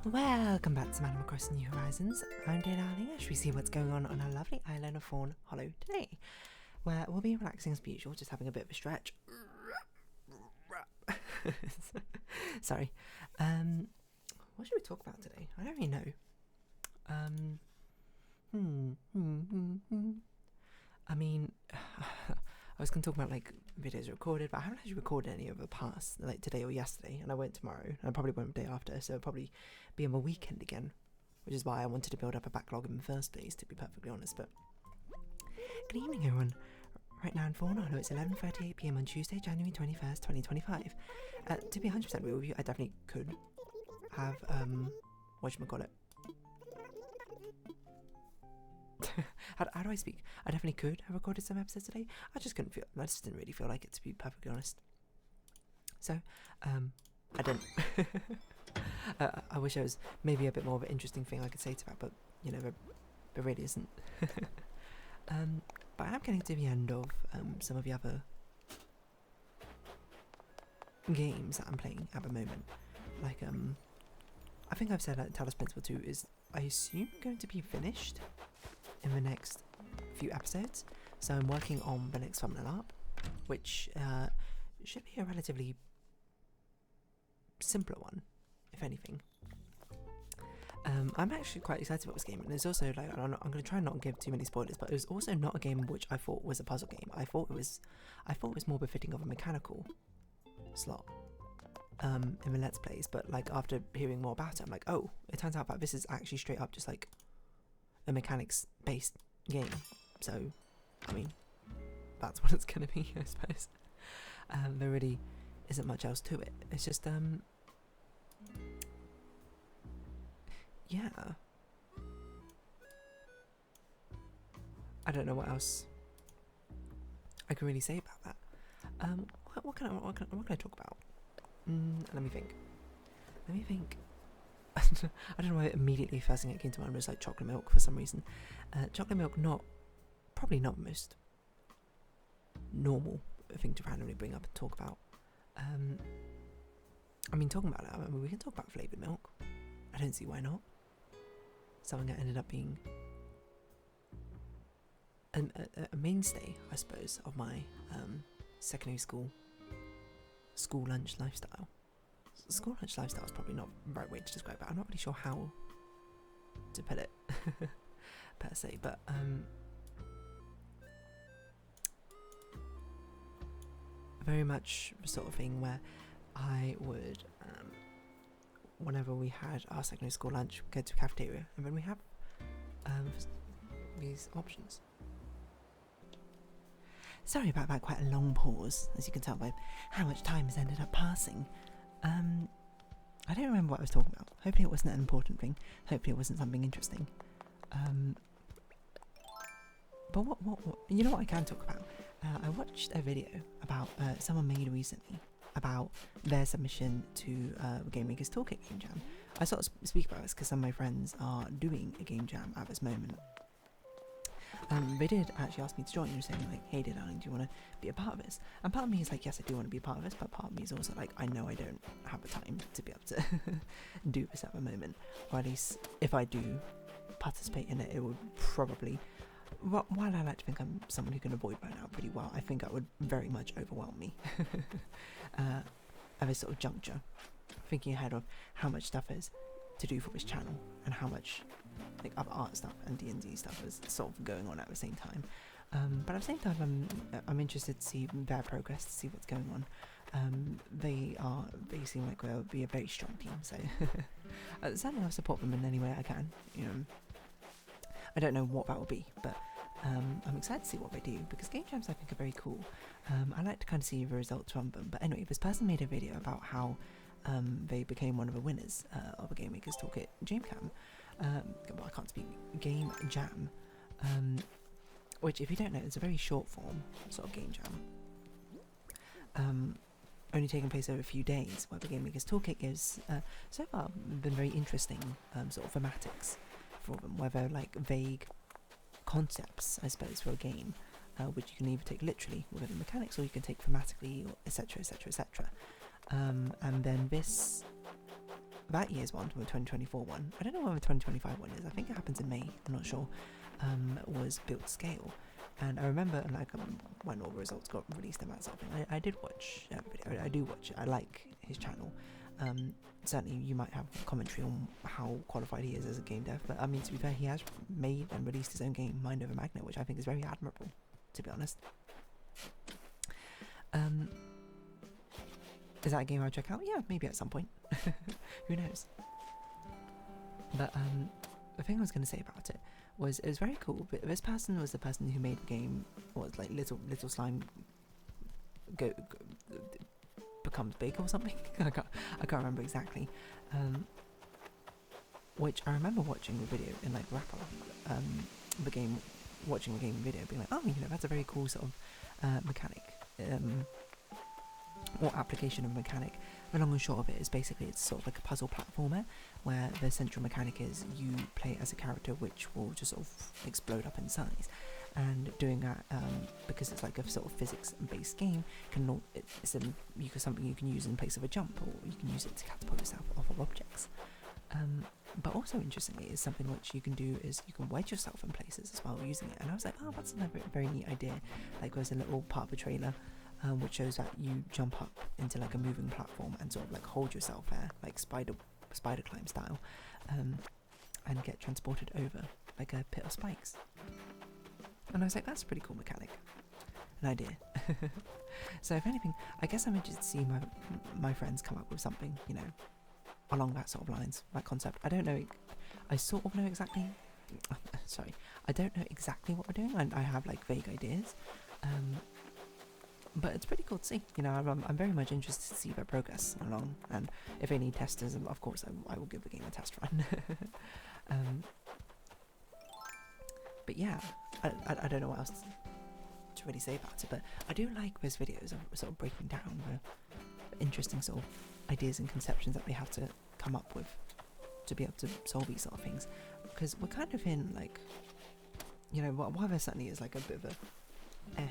Welcome back to Animal Crossing New Horizons. I'm dear darling, as we see what's going on our lovely island of Fawnhallow today, where we'll be relaxing as usual, just having a bit of a stretch. Sorry. What should we talk about today? I don't really know. I mean, I was going to talk about like videos recorded, but I haven't actually recorded any of the past, like today or yesterday, and I won't tomorrow, and I probably won't the day after, so it'll probably be on my weekend again, which is why I wanted to build up a backlog in the first place, to be perfectly honest. But good evening, everyone. Right now in Fawnhallow, it's 11:38 PM on Tuesday, January 21st, 2025. To be 100% real with you, I definitely could have, whatchamacallit. How do I speak? I definitely could have recorded some episodes today. I just didn't really feel like it, to be perfectly honest. So, I didn't. I wish there was maybe a bit more of an interesting thing I could say to that, but, you know, there really isn't. But I am getting to the end of some of the other games that I'm playing at the moment. Like, I think I've said that Talos Principle 2 is, I assume, going to be finished in the next few episodes. So I'm working on the next thumbnail art, which should be a relatively simpler one, if anything. I'm actually quite excited about this game, and it's also like I'm going to try and not give too many spoilers, but it was also not a game which I thought was a puzzle game. I thought it was more befitting of a mechanical slot in the Let's Plays, but like after hearing more about it, I'm like, oh, it turns out that this is actually straight up just like a mechanics based game. So I mean, that's what it's going to be, I suppose. There really isn't much else to it. It's just yeah, I don't know what else I can really say about that. What can I talk about? Let me think. I don't know why immediately first thing that came to mind was like chocolate milk for some reason. Chocolate milk, probably not the most normal thing to randomly bring up and talk about. I mean, talking about it, I mean, we can talk about flavoured milk. I don't see why not. Something that ended up being a mainstay, I suppose, of my secondary school lunch lifestyle. School lunch lifestyle is probably not the right way to describe it. I'm not really sure how to put it per se, but very much the sort of thing where I would, whenever we had our secondary school lunch, go to the cafeteria, and then we have these options. Sorry about that quite a long pause, as you can tell by how much time has ended up passing. I don't remember what I was talking about. Hopefully it wasn't an important thing. Hopefully it wasn't something interesting. But what you know what I can talk about? I watched a video about someone made recently about their submission to Game Maker's Toolkit Game Jam. I sort of speak about this because some of my friends are doing a game jam at this moment. They did actually ask me to join, saying like, hey dear darling, do you want to be a part of this? And part of me is like, yes, I do want to be a part of this, but part of me is also like, I know I don't have the time to be able to do this at the moment, or at least if I do participate in it, it would probably, while I like to think I'm someone who can avoid burnout pretty well, I think that would very much overwhelm me at this sort of juncture, thinking ahead of how much stuff is to do for this channel and how much like other art stuff and D&D stuff is sort of going on at the same time. But at the same time, I'm interested to see their progress, to see what's going on. They seem like they'll be a very strong team, so certainly I'll support them in any way I can. You know, I don't know what that will be, but I'm excited to see what they do, because game jams I think are very cool. I like to kind of see the results from them. But anyway, this person made a video about how they became one of the winners of a Game Maker's Toolkit Game Jam. Well, I can't speak. Game Jam, which, if you don't know, is a very short form sort of game jam. Only taking place over a few days, where the Game Maker's Toolkit gives so far been very interesting sort of thematics for them, where they're like vague concepts, I suppose, for a game, which you can either take literally within the mechanics, or you can take thematically, or etc., etc., etc. And then this that year's one, the 2024 one, I don't know when the 2025 one is, I think it happens in May, I'm not sure, was built to scale. And I remember, like, when all the results got released and that sort of thing, I did watch that video. I do watch it. I like his channel. Certainly, you might have commentary on how qualified he is as a game dev, but I mean, to be fair, he has made and released his own game, Mind Over Magnet, which I think is very admirable, to be honest. Is that a game I'll check out? Yeah, maybe at some point. Who knows? But the thing I was going to say about it was it was very cool. But this person was the person who made the game. Was like little slime becomes big or something. I can't remember exactly. Which I remember watching the video in like wrap up the game, watching the game video, being like, oh, you know, that's a very cool sort of mechanic. Or application of mechanic. The long and short of it is basically it's sort of like a puzzle platformer where the central mechanic is you play as a character which will just sort of explode up in size, and doing that because it's like a sort of physics-based game it's something you can use in place of a jump, or you can use it to catapult yourself off of objects. But also interestingly is something which you can do is you can wedge yourself in places as well using it, and I was like, oh, that's a very neat idea. Like there's a little part of the trailer which shows that you jump up into like a moving platform and sort of like hold yourself there, like spider climb style, and get transported over like a pit of spikes. And I was like, that's a pretty cool mechanic, an idea. So if anything, I guess I'm interested to see my friends come up with something, you know, along that sort of lines, that concept. I don't know, I sort of know exactly. Sorry, I don't know exactly what we're doing. I have like vague ideas. But it's pretty cool to see. You know, I'm very much interested to see their progress along, and if they need testers, of course I will give the game a test run. But yeah, I don't know what else to really say about it, but I do like those videos of sort of breaking down the interesting sort of ideas and conceptions that they have to come up with to be able to solve these sort of things, because we're kind of in like, you know, while there certainly is like a bit of a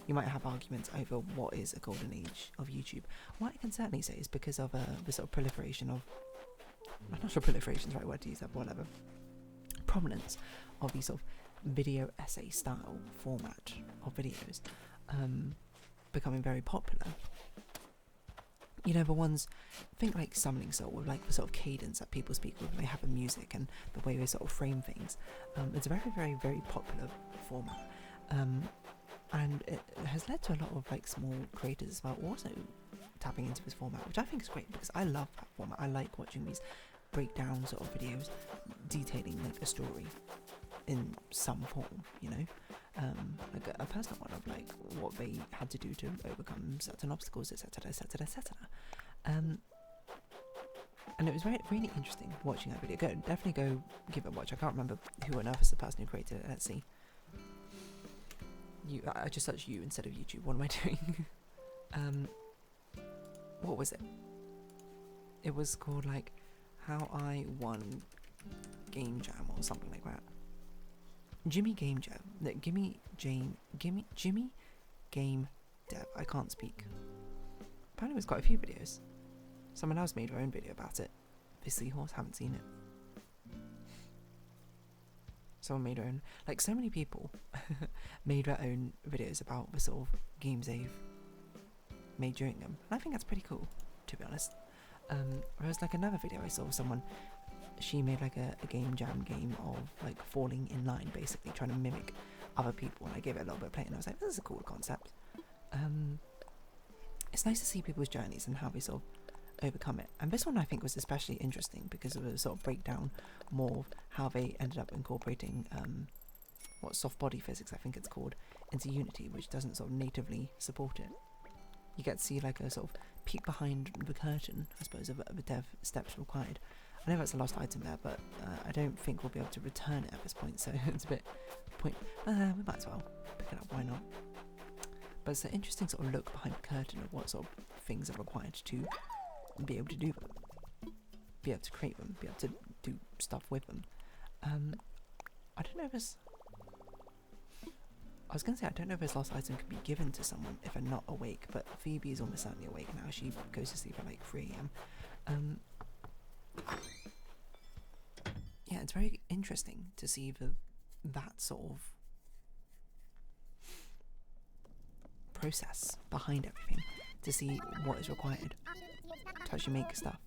you might have arguments over what is a golden age of YouTube. What I can certainly say is because of the sort of proliferation of, I'm not sure proliferation is the right word to use, that, whatever, prominence of these sort of video essay style format of videos becoming very popular. You know, the ones, think like Summoning Soul, with like the sort of cadence that people speak with, they have the music and the way they sort of frame things. It's a very popular format. And it has led to a lot of like small creators as well also tapping into this format, which I think is great because I love that format. I like watching these breakdown sort of videos detailing like a story in some form, you know, like a personal one of like what they had to do to overcome certain obstacles, etc. And it was really interesting watching that video. Definitely go give it a watch. I can't remember who on earth is the person who created it. Let's see. I just searched you instead of YouTube. What am I doing? What was it? It was called like How I Won Game Jam or something like that. Jimmy Game Jam. No, Jimmy Game Dev. I can't speak. Apparently there's quite a few videos. Someone else made their own video about it. The Seahorse, haven't seen it. Someone made their own, like so many people made their own videos about the sort of games they've made during them, and I think that's pretty cool, to be honest. There was like another video I saw of someone, she made like a game jam game of like falling in line, basically trying to mimic other people, and I gave it a little bit of play and I was like, this is a cool concept. It's nice to see people's journeys and how they sort of overcome it, and this one I think was especially interesting because of the sort of breakdown more of how they ended up incorporating what soft body physics I think it's called into Unity, which doesn't sort of natively support it. You get to see like a sort of peek behind the curtain, I suppose, of the dev steps required. I know that's a lost item there, but I don't think we'll be able to return it at this point, so it's a bit we might as well pick it up, why not? But it's an interesting sort of look behind the curtain of what sort of things are required to be able to do them, be able to create them, be able to do stuff with them. I don't know if this, I was going to say, I don't know if this lost item can be given to someone if they're not awake, but Phoebe is almost certainly awake now. She goes to sleep at like 3 AM. yeah, it's very interesting to see that sort of process behind everything, to see what is required to actually make stuff.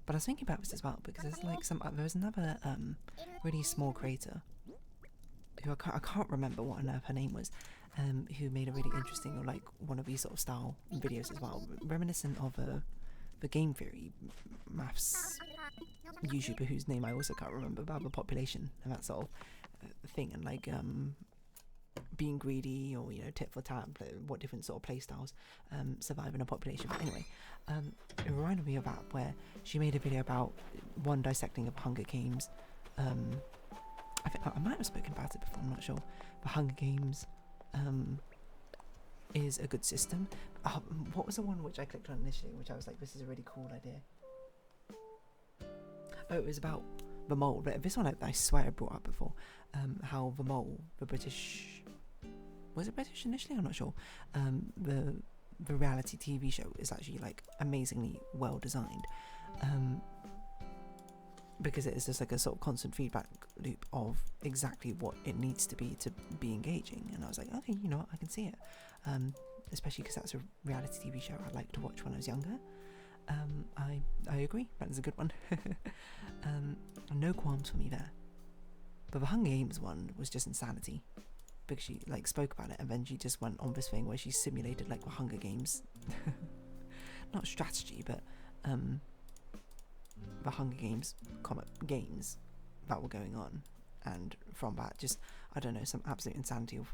But I was thinking about this as well, because there's like there's another really small creator who I can't remember what on earth her name was, who made a really interesting, or like one of these sort of style videos as well, reminiscent of the game theory maths YouTuber whose name I also can't remember, about the population and that sort of thing, and like being greedy, or tit for tat, what different sort of play styles survive in a population. But anyway, it reminded me of that, where she made a video about one dissecting of Hunger Games. I think I might have spoken about it before, I'm not sure. The Hunger Games is a good system. What was the one which I clicked on initially, which I was like, this is a really cool idea? Oh, it was about the mole. But this one I swear I brought up before. How the mole, the British, was it British initially? I'm not sure. The reality TV show is actually like amazingly well designed. Because it is just like a sort of constant feedback loop of exactly what it needs to be engaging. And I was like, okay, you know what, I can see it. Especially because that's a reality TV show I liked to watch when I was younger. I agree, that is a good one. No qualms for me there. But the Hunger Games one was just insanity, because she like spoke about it, and then she just went on this thing where she simulated like the Hunger Games, not strategy, but the Hunger Games games that were going on, and from that, just, I don't know, some absolute insanity of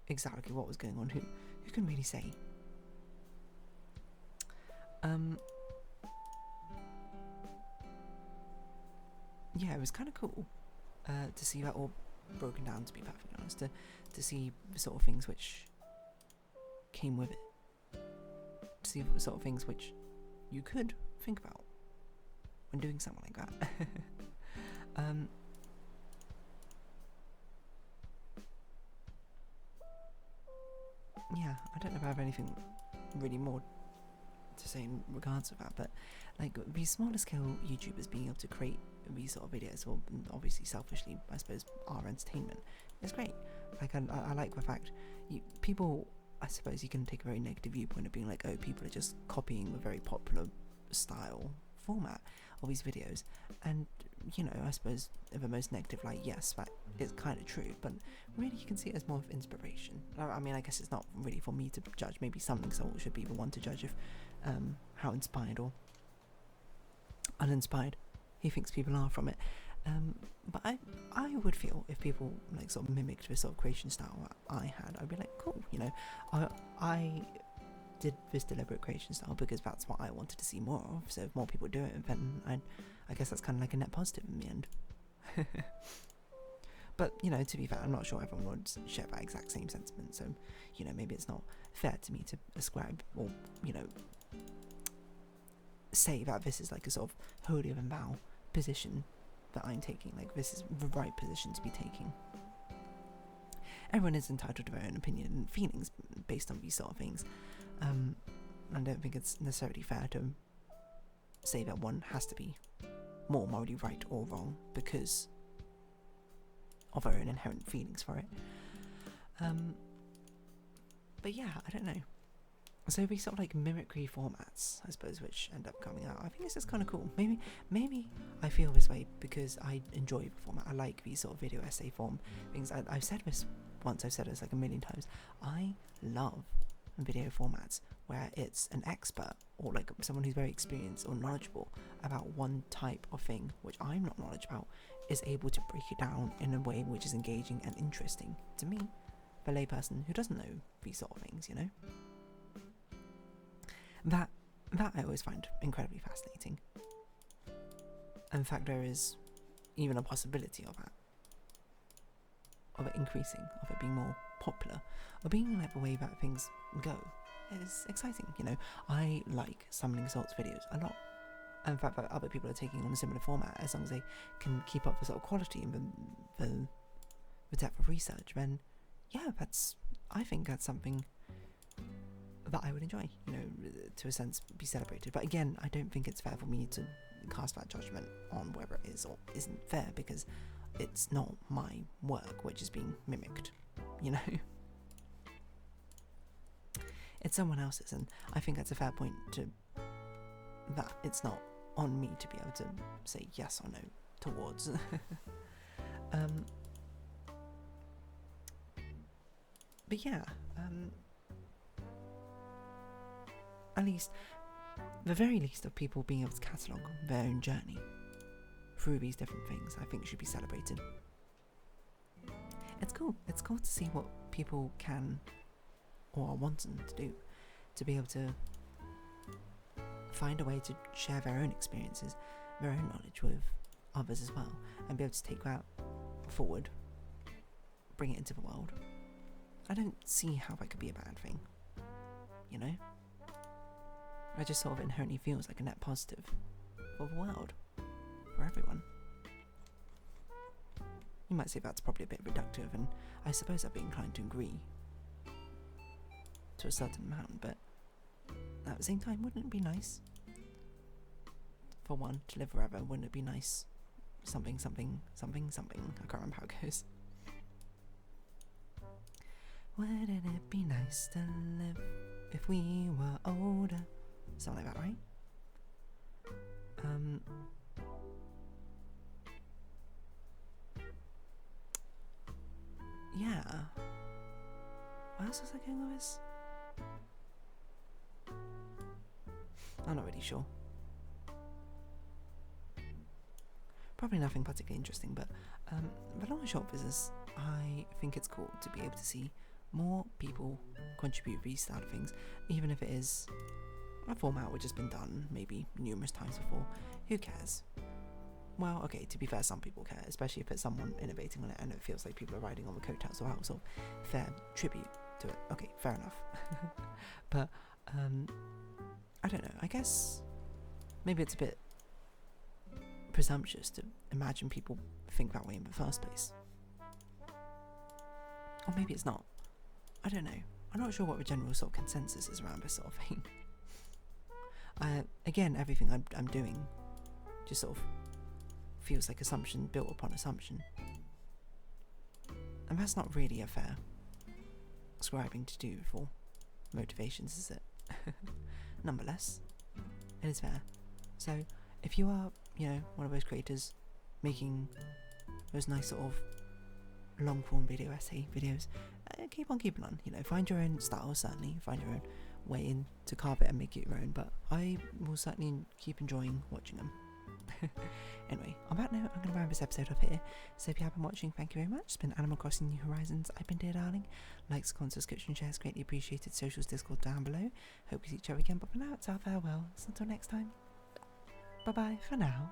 exactly what was going on. Who can really say? Yeah, it was kind of cool to see that all broken down, to be perfectly honest, to see the sort of things which came with it, to see the sort of things which you could think about when doing something like that. Yeah, I don't know if I have anything really more to say in regards to that, but like these smaller scale YouTubers being able to create these sort of videos, or obviously selfishly, I suppose, our entertainment, is great. Like I like the fact people, I suppose you can take a very negative viewpoint of being like, oh, people are just copying the very popular style format of these videos, and I suppose the most negative light, yes, that is kind of true, but really you can see it as more of inspiration. I mean, I guess it's not really for me to judge. Maybe Something Soul should be the one to judge if how inspired or uninspired he thinks people are from it. But I would feel if people like sort of mimicked the sort of creation style that I had, I'd be like, cool, I did this deliberate creation style because that's what I wanted to see more of. So if more people do it, then I guess that's kind of like a net positive in the end. But to be fair, I'm not sure everyone would share that exact same sentiment. So maybe it's not fair to me to ascribe or say that this is like a sort of holier than thou position that I'm taking. Like, this is the right position to be taking. Everyone is entitled to their own opinion and feelings based on these sort of things. I don't think it's necessarily fair to say that one has to be more morally right or wrong because of our own inherent feelings for it. But yeah, I don't know. So these sort of like mimicry formats, I suppose, which end up coming out, I think this is kind of cool. Maybe I feel this way because I enjoy the format. I like these sort of video essay form things. I've said this once, I've said this like a million times. I love video formats where it's an expert or like someone who's very experienced or knowledgeable about one type of thing which I'm not knowledgeable about, is able to break it down in a way which is engaging and interesting to me, the layperson who doesn't know these sort of things, That I always find incredibly fascinating. In fact, there is even a possibility of that, of it increasing, of it being more popular, or being like the way that things go. It's exciting, I like Summoning Salt's videos a lot. And in fact, that other people are taking on a similar format, as long as they can keep up the sort of quality and the depth of research, then yeah, I think that's something that I would enjoy, to a sense be celebrated. But again, I don't think it's fair for me to cast that judgment on whether it is or isn't fair, because it's not my work which is being mimicked, you know. It's someone else's, and I think that's a fair point to that. It's not on me to be able to say yes or no towards. But yeah, at least, the very least of people being able to catalogue their own journey through these different things, I think should be celebrated. It's cool to see what people can or are wanting to do, to be able to find a way to share their own experiences, their own knowledge with others as well, and be able to take that forward, bring it into the world. I don't see how that could be a bad thing, you know? I just sort of inherently feels like a net positive for the world, for everyone. You might say that's probably a bit reductive, and I suppose I'd be inclined to agree to a certain amount, but at the same time, wouldn't it be nice for one to live forever? Wouldn't it be nice? Something, something, something, something. I can't remember how it goes. Wouldn't it be nice to live if we were older? Something like that, right? Yeah. What else was I going with this? I'm not really sure. Probably nothing particularly interesting, but the long and short of it is, I think it's cool to be able to see more people contribute these style of things, even if it is a format which has been done maybe numerous times before. Who cares? Well, okay, to be fair, some people care, especially if it's someone innovating on it and it feels like people are riding on the coattails of our sort of fair tribute to it. Okay, fair enough. But I don't know, I guess maybe it's a bit presumptuous to imagine people think that way in the first place. Or maybe it's not. I don't know. I'm not sure what the general sort of consensus is around this sort of thing. Again, everything I'm doing just sort of feels like assumption built upon assumption. And that's not really a fair ascribing to do for motivations, is it? Nonetheless, it is fair. So, if you are, you know, one of those creators making those nice sort of long form video essay videos, keep on keeping on, you know, find your own style, certainly, find your own way in to carve it and make it your own, but I will certainly keep enjoying watching them. Anyway, on that note, I'm going to round this episode off here. So if you have been watching, thank you very much. It's been Animal Crossing New Horizons. I've been Dear Darling. Likes, comments, subscription, shares, greatly appreciated. Socials, Discord down below. Hope we see each other again, but for now, it's our farewell. So until next time, bye bye for now.